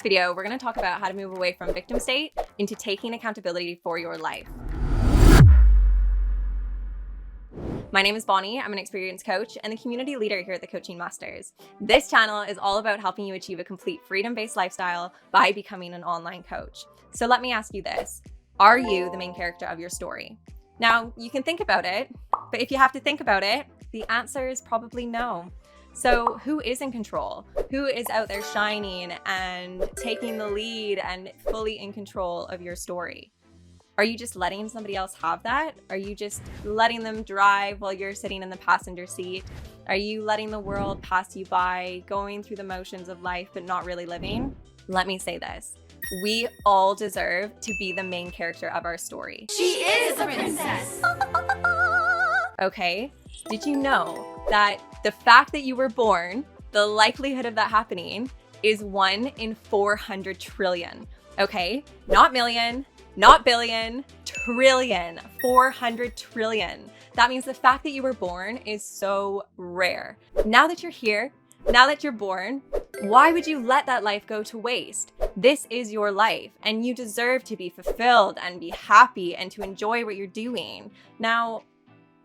this video, we're going to talk about how to move away from victim state into taking accountability for your life. My name is Bonnie. I'm an experienced coach and the community leader here at the Coaching Masters. This channel is all about helping you achieve a complete freedom-based lifestyle by becoming an online coach. So let me ask you this. Are you the main character of your story? Now, you can think about it, but if you have to think about it, the answer is probably no. So who is in control? Who is out there shining and taking the lead and fully in control of your story? Are you just letting somebody else have that? Are you just letting them drive while you're sitting in the passenger seat? Are you letting the world pass you by, going through the motions of life, but not really living? Let me say this. We all deserve to be the main character of our story. She is a princess! Okay, did you know that the fact that you were born, the likelihood of that happening is 1 in 400 trillion, okay? Not million, not billion, trillion, 400 trillion. That means the fact that you were born is so rare. Now that you're here, now that you're born, why would you let that life go to waste? This is your life and you deserve to be fulfilled and be happy and to enjoy what you're doing. Now,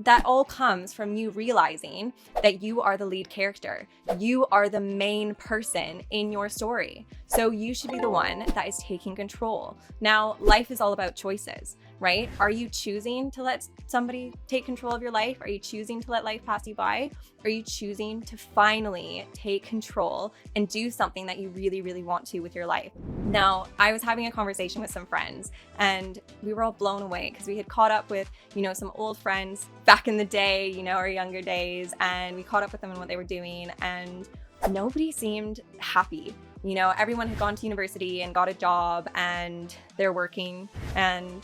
that all comes from you realizing that you are the lead character. You are the main person in your story. So you should be the one that is taking control. Now, life is all about choices, right? Are you choosing to let somebody take control of your life? Are you choosing to let life pass you by? Are you choosing to finally take control and do something that you really, really want to with your life? Now, I was having a conversation with some friends and we were all blown away because we had caught up with, some old friends back in the day, our younger days, and we caught up with them and what they were doing, and nobody seemed happy. Everyone had gone to university and got a job and they're working, and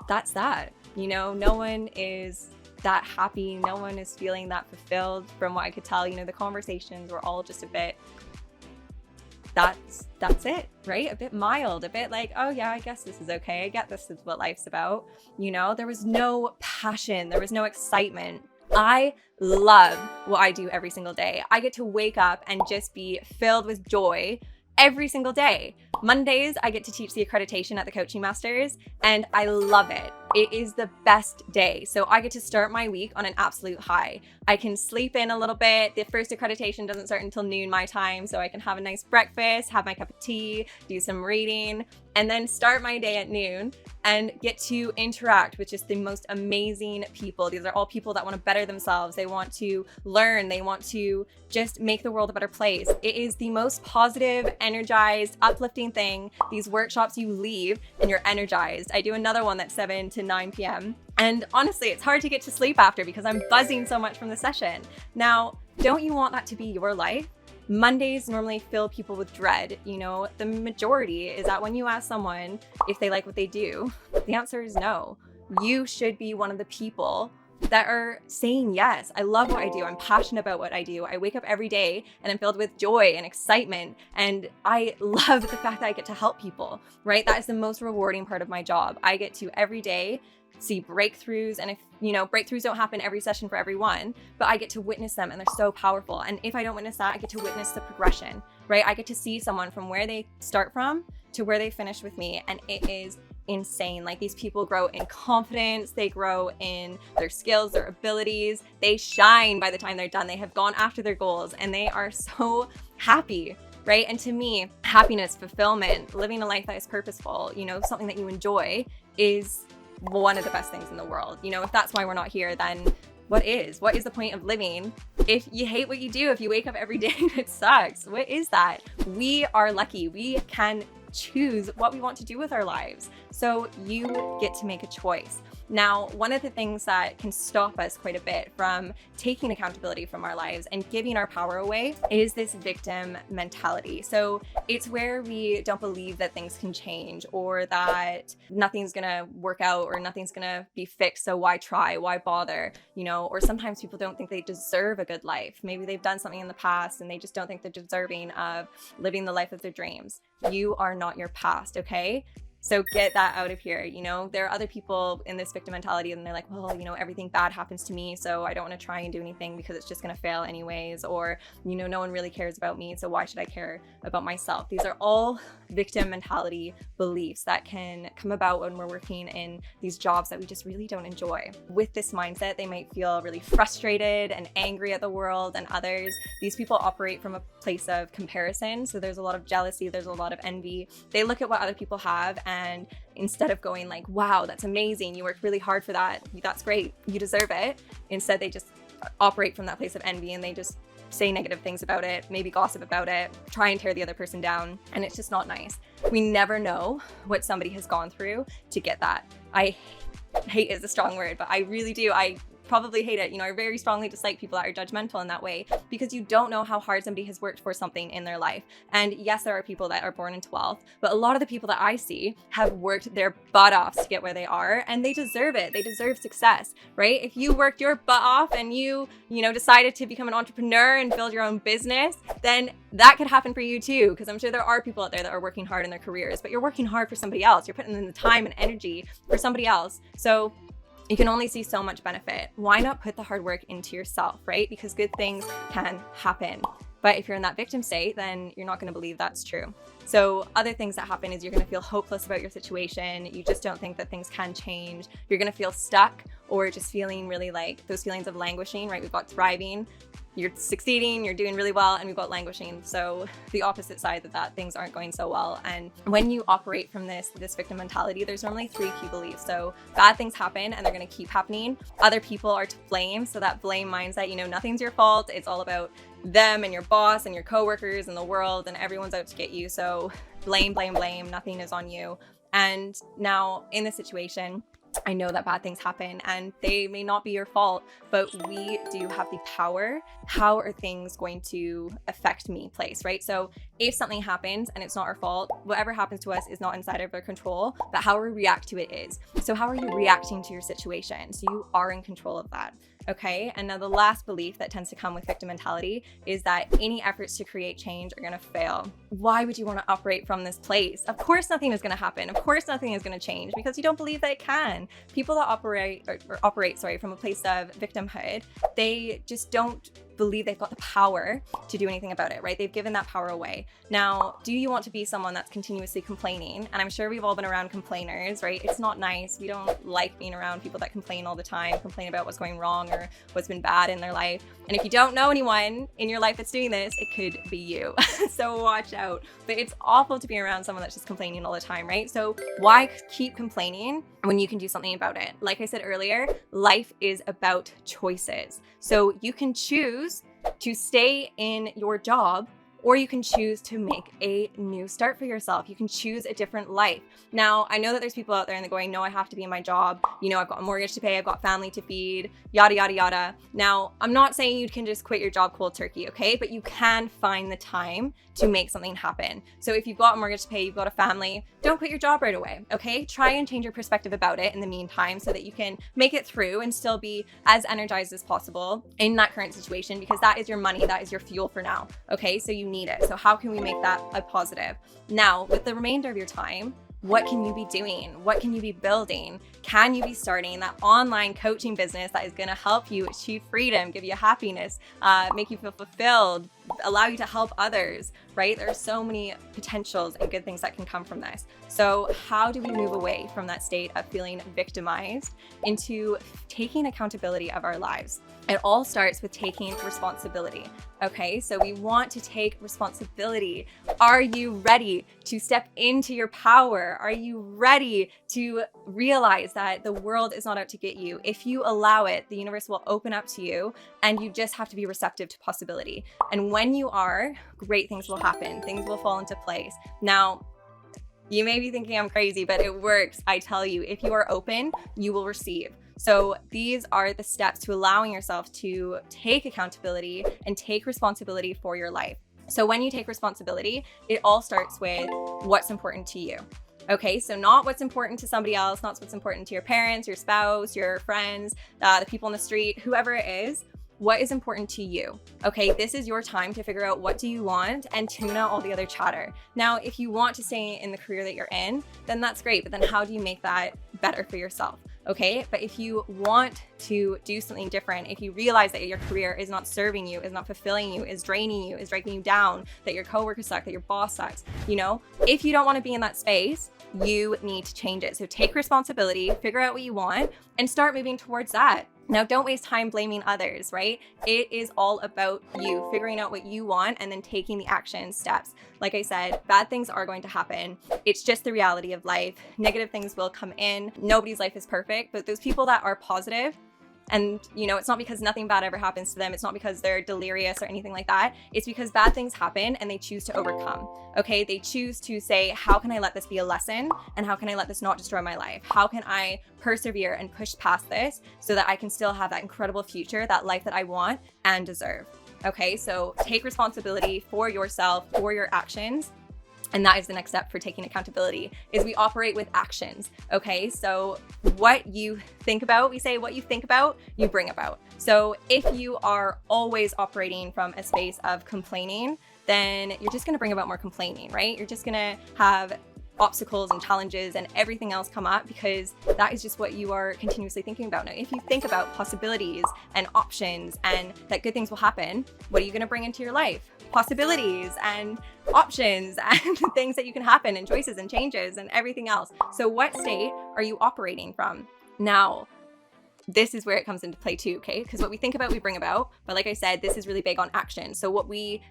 that's that. No one is that happy. No one is feeling that fulfilled from what I could tell. The conversations were all just a bit, that's it, right? A bit mild, a bit like, oh yeah, I guess this is okay. I get this is what life's about. There was no passion. There was no excitement. I love what I do every single day. I get to wake up and just be filled with joy every single day. Mondays, I get to teach the accreditation at the Coaching Masters, and I love it. It is the best day. So I get to start my week on an absolute high. I can sleep in a little bit. The first accreditation doesn't start until noon my time, so I can have a nice breakfast, have my cup of tea, do some reading, and then start my day at noon and get to interact with just the most amazing people. These are all people that want to better themselves. They want to learn. They want to just make the world a better place. It is the most positive, energized, uplifting thing. These workshops, you leave and you're energized. I do another one that's 7 to 9 p.m. And honestly, it's hard to get to sleep after because I'm buzzing so much from the session. Now, don't you want that to be your life? Mondays normally fill people with dread. The majority is that when you ask someone if they like what they do, the answer is no. You should be one of the people that are saying, yes, I love what I do. I'm passionate about what I do. I wake up every day and I'm filled with joy and excitement. And I love the fact that I get to help people, right? That is the most rewarding part of my job. I get to every day see breakthroughs. And if, breakthroughs don't happen every session for everyone, but I get to witness them and they're so powerful. And if I don't witness that, I get to witness the progression, right? I get to see someone from where they start from to where they finish with me. And it is insane. Like, these people grow in confidence, they grow in their skills, their abilities, they shine by the time they're done. They have gone after their goals and they are so happy, right? And to me, happiness, fulfillment, living a life that is purposeful, something that you enjoy is one of the best things in the world. If that's why we're not here, then what is the point of living if you hate what you do? If you wake up every day and it sucks, what is that? We are lucky. We can choose what we want to do with our lives. So you get to make a choice. Now, one of the things that can stop us quite a bit from taking accountability from our lives and giving our power away is this victim mentality. So it's where we don't believe that things can change or that nothing's gonna work out or nothing's gonna be fixed. So why try? Why bother? Or sometimes people don't think they deserve a good life. Maybe they've done something in the past and they just don't think they're deserving of living the life of their dreams. You are not your past, okay? So get that out of here. You know, there are other people in this victim mentality and they're like, well, you know, everything bad happens to me, so I don't want to try and do anything because it's just going to fail anyways. Or, you know, no one really cares about me, so why should I care about myself? These are all victim mentality beliefs that can come about when we're working in these jobs that we just really don't enjoy. With this mindset, they might feel really frustrated and angry at the world and others. These people operate from a place of comparison. So there's a lot of jealousy, there's a lot of envy. They look at what other people have, and instead of going like, wow, that's amazing, you worked really hard for that, that's great, you deserve it, instead they just operate from that place of envy and they just say negative things about it, maybe gossip about it, try and tear the other person down, and it's just not nice. We never know what somebody has gone through to get that. I hate is a strong word, but I really do. I probably hate it. You know, I very strongly dislike people that are judgmental in that way, because you don't know how hard somebody has worked for something in their life. And yes, there are people that are born into wealth, but a lot of the people that I see have worked their butt off to get where they are, and they deserve it. They deserve success, right? If you worked your butt off and you decided to become an entrepreneur and build your own business, then that could happen for you too, because I'm sure there are people out there that are working hard in their careers, but you're working hard for somebody else. You're putting in the time and energy for somebody else. So you can only see so much benefit. Why not put the hard work into yourself, right? Because good things can happen. But if you're in that victim state, then you're not going to believe that's true. So other things that happen is you're going to feel hopeless about your situation. You just don't think that things can change. You're going to feel stuck, or just feeling really like those feelings of languishing, right? We've got thriving, you're succeeding, you're doing really well, and we've got languishing. So the opposite side of that, things aren't going so well. And when you operate from this victim mentality, there's normally 3 key beliefs. So bad things happen and they're going to keep happening. Other people are to blame. So that blame mindset, you know, nothing's your fault. It's all about them and your boss and your coworkers and the world, and everyone's out to get you. So blame, blame, blame, nothing is on you. And now in this situation, I know that bad things happen and they may not be your fault, but we do have the power. How are things going to affect me place, right? So if something happens and it's not our fault, whatever happens to us is not inside of our control, but how we react to it is. So how are you reacting to your situation? So you are in control of that. Okay. And now the last belief that tends to come with victim mentality is that any efforts to create change are going to fail. Why would you want to operate from this place? Of course, nothing is going to happen. Of course, nothing is going to change, because you don't believe that it can. People that operate from a place of victimhood, they just don't believe they've got the power to do anything about it, right? They've given that power away. Now, do you want to be someone that's continuously complaining? And I'm sure we've all been around complainers, right? It's not nice. We don't like being around people that complain all the time, complain about what's going wrong or what's been bad in their life. And if you don't know anyone in your life that's doing this, it could be you. So watch out. But it's awful to be around someone that's just complaining all the time, right? So why keep complaining when you can do something about it? Like I said earlier, life is about choices. So you can choose to stay in your job, or you can choose to make a new start for yourself. You can choose a different life. Now, I know that there's people out there and they're going, no, I have to be in my job. You know, I've got a mortgage to pay, I've got family to feed, yada, yada, yada. Now, I'm not saying you can just quit your job cold turkey, okay? But you can find the time to make something happen. So if you've got a mortgage to pay, you've got a family, don't quit your job right away, okay? Try and change your perspective about it in the meantime so that you can make it through and still be as energized as possible in that current situation, because that is your money, that is your fuel for now, okay? So you need it. So how can we make that a positive? Now, with the remainder of your time, what can you be doing? What can you be building? Can you be starting that online coaching business that is going to help you achieve freedom, give you happiness, make you feel fulfilled, allow you to help others, right? There are so many potentials and good things that can come from this. So how do we move away from that state of feeling victimized into taking accountability of our lives? It all starts with taking responsibility. Okay, so we want to take responsibility. Are you ready to step into your power? Are you ready to realize that the world is not out to get you? If you allow it, the universe will open up to you, and you just have to be receptive to possibility. And when you are, great things will happen. Things will fall into place. Now, you may be thinking I'm crazy, but it works. I tell you, if you are open, you will receive. So these are the steps to allowing yourself to take accountability and take responsibility for your life. So when you take responsibility, it all starts with what's important to you. Okay, so not what's important to somebody else, not what's important to your parents, your spouse, your friends, the people on the street, whoever it is. what is important to you. Okay, this is your time to figure out what do you want and tune out all the other chatter. Now, if you want to stay in the career that you're in, then that's great, but then how do you make that better for yourself? Okay, but if you want to do something different, if you realize that your career is not serving you, is not fulfilling you, is draining you, is dragging you down, that your coworkers suck, that your boss sucks, if you don't want to be in that space, you need to change it. So take responsibility, figure out what you want, and start moving towards that. Now, don't waste time blaming others, right? It is all about you figuring out what you want and then taking the action steps. Like I said, bad things are going to happen. It's just the reality of life. Negative things will come in. Nobody's life is perfect, but those people that are positive, and it's not because nothing bad ever happens to them. It's not because they're delirious or anything like that. It's because bad things happen and they choose to overcome. Okay, they choose to say, how can I let this be a lesson? And how can I let this not destroy my life? How can I persevere and push past this so that I can still have that incredible future, that life that I want and deserve? Okay, so take responsibility for yourself, for your actions. And that is the next step for taking accountability, is we operate with actions. Okay, so what you think about, we say what you think about, you bring about. So if you are always operating from a space of complaining, then you're just gonna bring about more complaining, right? You're just gonna have obstacles and challenges and everything else come up because that is just what you are continuously thinking about. Now, if you think about possibilities and options and that good things will happen, what are you gonna bring into your life? Possibilities and options and things that you can happen and choices and changes and everything else. So what state are you operating from? Now, this is where it comes into play too, okay? Because what we think about, we bring about. But like I said, this is really big on action. So what we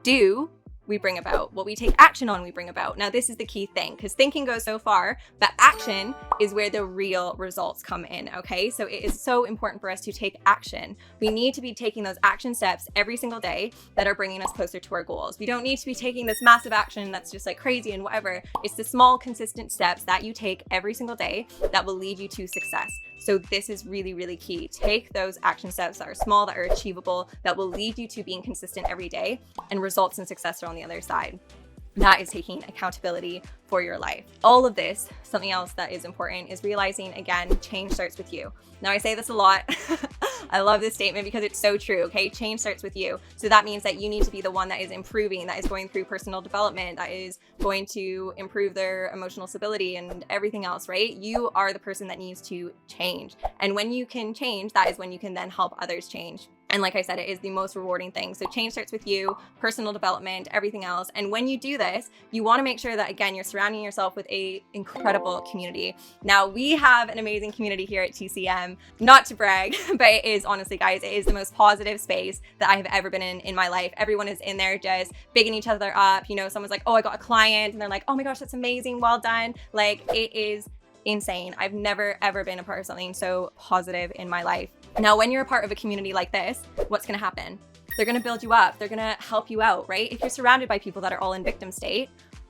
do, we bring about. What we take action on, we bring about. Now, this is the key thing, because thinking goes so far, but action is where the real results come in, okay? So it is so important for us to take action. We need to be taking those action steps every single day that are bringing us closer to our goals. We don't need to be taking this massive action that's just like crazy and whatever. It's the small, consistent steps that you take every single day that will lead you to success. So this is really, really key. Take those action steps that are small, that are achievable, that will lead you to being consistent every day, and results and success are on the other side. That is taking accountability for your life. All of this, something else that is important is realizing, again, change starts with you. Now, I say this a lot. I love this statement because it's so true, okay? Change starts with you. So that means that you need to be the one that is improving, that is going through personal development, that is going to improve their emotional stability and everything else, right? You are the person that needs to change. And when you can change, that is when you can then help others change. And like I said, it is the most rewarding thing. So change starts with you, personal development, everything else. And when you do this, you want to make sure that, again, you're surrounding yourself with an incredible community. Now, we have an amazing community here at TCM, not to brag, but it is honestly, guys, it is the most positive space that I have ever been in my life. Everyone is in there just bigging each other up. Someone's like, oh, I got a client. And they're like, oh my gosh, that's amazing. Well done. Like, it is insane. I've never, ever been a part of something so positive in my life. Now, when you're a part of a community like this, what's going to happen? They're going to build you up. They're going to help you out, right? If you're surrounded by people that are all in victim state,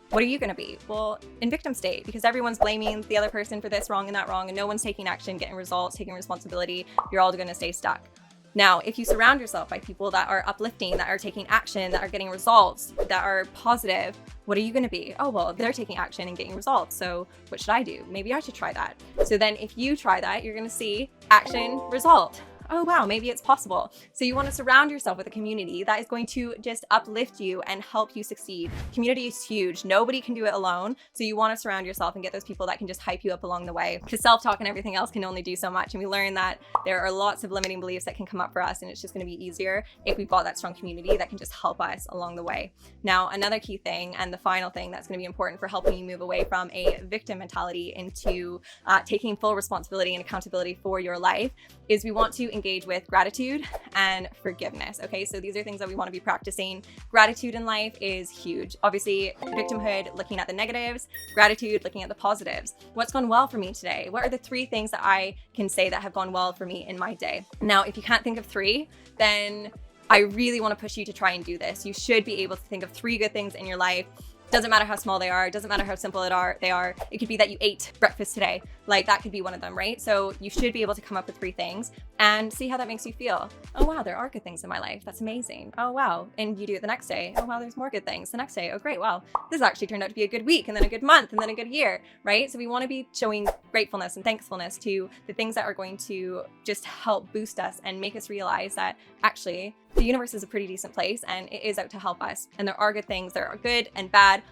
what are you going to be? Well, in victim state, because everyone's blaming the other person for this wrong and that wrong, and no one's taking action, getting results, taking responsibility. You're all going to stay stuck. Now, if you surround yourself by people that are uplifting, that are taking action, that are getting results, that are positive, what are you going to be? Oh, well, they're taking action and getting results. So what should I do? Maybe I should try that. So then if you try that, you're going to see action, result. Oh, wow, maybe it's possible. So you want to surround yourself with a community that is going to just uplift you and help you succeed. Community is huge. Nobody can do it alone. So you want to surround yourself and get those people that can just hype you up along the way, because self-talk and everything else can only do so much. And we learn that there are lots of limiting beliefs that can come up for us, and it's just going to be easier if we've got that strong community that can just help us along the way. Now, another key thing, and the final thing that's going to be important for helping you move away from a victim mentality into taking full responsibility and accountability for your life, is we want to engage with gratitude and forgiveness. Okay, so these are things that we want to be practicing. Gratitude in life is huge. Obviously, victimhood, looking at the negatives, gratitude, looking at the positives. What's gone well for me today? What are the 3 things that I can say that have gone well for me in my day? Now, if you can't think of 3, then I really want to push you to try and do this. You should be able to think of 3 good things in your life Doesn't matter how small they are. Doesn't matter how simple they are. It could be that you ate breakfast today. Like that could be one of them, right? So you should be able to come up with 3 things and see how that makes you feel. Oh wow, there are good things in my life. That's amazing. Oh wow. And you do it the next day. Oh wow, there's more good things the next day. Oh great. Wow. This actually turned out to be a good week, and then a good month, and then a good year, right? So we want to be showing gratefulness and thankfulness to the things that are going to just help boost us and make us realize that actually the universe is a pretty decent place and it is out to help us. And there are good things, there are good and bad.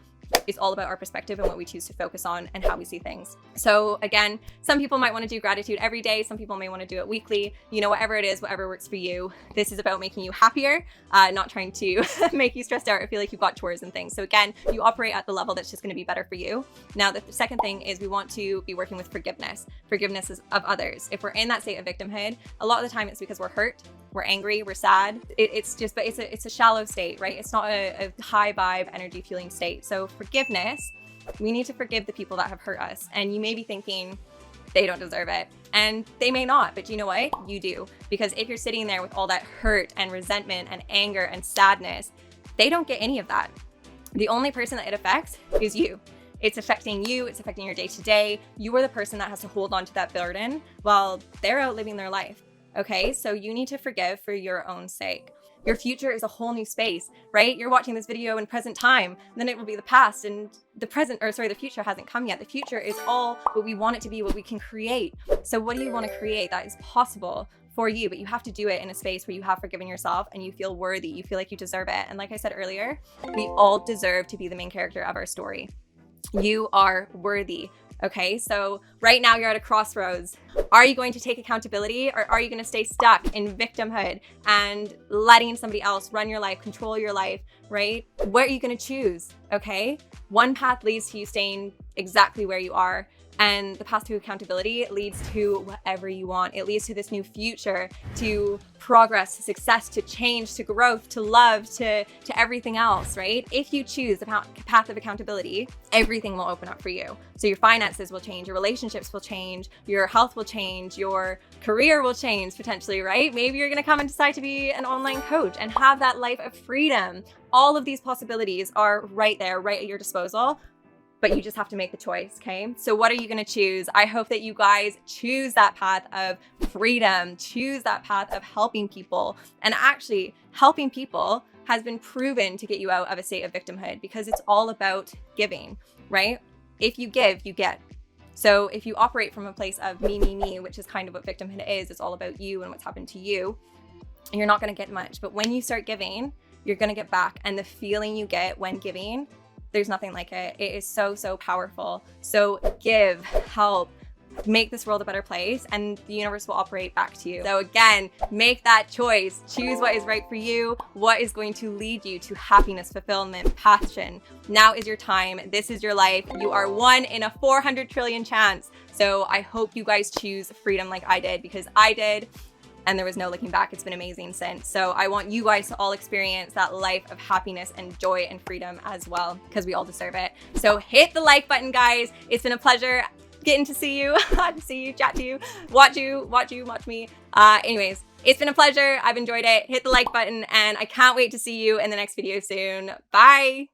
It's all about our perspective and what we choose to focus on and how we see things. So again, some people might want to do gratitude every day. Some people may want to do it weekly. You know, whatever it is, whatever works for you. This is about making you happier, not trying to make you stressed out or feel like you've got chores and things. So again, you operate at the level that's just going to be better for you. Now, the second thing is we want to be working with forgiveness. Forgiveness of others. If we're in that state of victimhood, a lot of the time it's because we're hurt. We're angry, we're sad. It's a shallow state, right? It's not a high vibe, energy fueling state. So forgiveness, we need to forgive the people that have hurt us. And you may be thinking they don't deserve it. And they may not, but you know what? You do. Because if you're sitting there with all that hurt and resentment and anger and sadness, they don't get any of that. The only person that it affects is you. It's affecting you, it's affecting your day to day. You are the person that has to hold on to that burden while they're out living their life. Okay, so you need to forgive for your own sake. Your future is a whole new space, right? You're watching this video in present time, then it will be the past, and the future hasn't come yet. The future is all what we want it to be, what we can create. So what do you want to create that is possible for you? But you have to do it in a space where you have forgiven yourself and you feel worthy, you feel like you deserve it. And like I said earlier, we all deserve to be the main character of our story. You are worthy. Okay, so right now you're at a crossroads. Are you going to take accountability, or are you going to stay stuck in victimhood and letting somebody else run your life, control your life, right? What are you going to choose? Okay, one path leads to you staying exactly where you are, and the path to accountability leads to whatever you want. It leads to this new future, to progress, to success, to change, to growth, to love, to everything else, right? If you choose the path of accountability, everything will open up for you. So your finances will change, your relationships will change, your health will change, your career will change potentially, right? Maybe you're gonna come and decide to be an online coach and have that life of freedom. All of these possibilities are right there, right at your disposal. But you just have to make the choice, okay? So what are you gonna choose? I hope that you guys choose that path of freedom, choose that path of helping people. And actually, helping people has been proven to get you out of a state of victimhood, because it's all about giving, right? If you give, you get. So if you operate from a place of me, which is kind of what victimhood is, it's all about you and what's happened to you, you're not gonna get much. But when you start giving, you're gonna get back. And the feeling you get when giving, there's nothing like it. It is so, so powerful. So give, help, make this world a better place, and the universe will operate back to you. So again, make that choice. Choose what is right for you, what is going to lead you to happiness, fulfillment, passion. Now is your time. This is your life. You are 1 in a 400 trillion chance. So I hope you guys choose freedom like I did, because I did. And there was no looking back. It's been amazing since. So I want you guys to all experience that life of happiness and joy and freedom as well, because we all deserve it. So hit the like button, guys. It's been a pleasure getting to see you, chat to you, watch me. Anyways, it's been a pleasure. I've enjoyed it. Hit the like button, and I can't wait to see you in the next video soon. Bye.